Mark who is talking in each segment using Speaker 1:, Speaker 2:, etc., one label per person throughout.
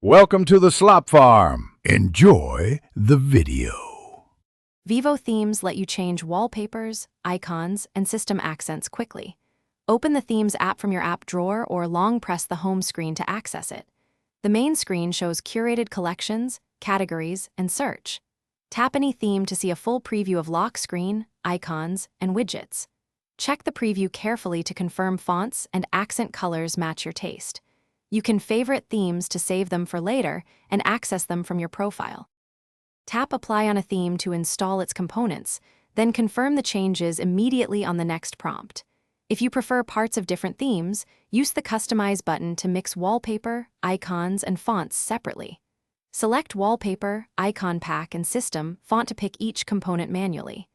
Speaker 1: Welcome to the Slop Farm. Enjoy the video.
Speaker 2: Vivo themes let you change wallpapers, icons, and system accents quickly. Open the Themes app from your app drawer or long press the home screen to access it. The main screen shows curated collections, categories, and search. Tap any theme to see a full preview of lock screen, icons, and widgets. Check the preview carefully to confirm fonts and accent colors match your taste. You can favorite themes to save them for later and access them from your profile. Tap Apply on a theme to install its components, then confirm the changes immediately on the next prompt. If you prefer parts of different themes, use the Customize button to mix wallpaper, icons, and fonts separately. Select Wallpaper, Icon Pack, and System font to pick each component manually.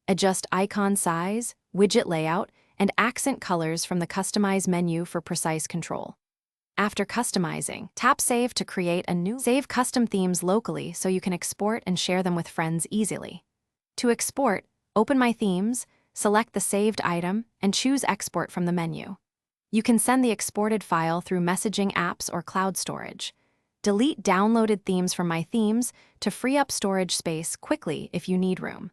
Speaker 2: Adjust icon size, widget layout, and accent colors from the Customize menu for precise control. After customizing, tap Save to create a new. Save custom themes locally so you can export and share them with friends easily. To export, open My Themes, select the saved item, and choose Export from the menu. You can send the exported file through messaging apps or cloud storage. Delete downloaded themes from My Themes to free up storage space quickly if you need room.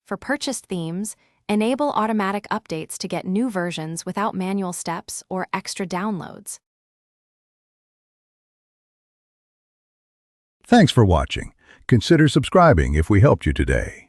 Speaker 2: For purchased themes, enable automatic updates to get new versions without manual steps or extra downloads.
Speaker 1: Thanks for watching. Consider subscribing if we helped you today.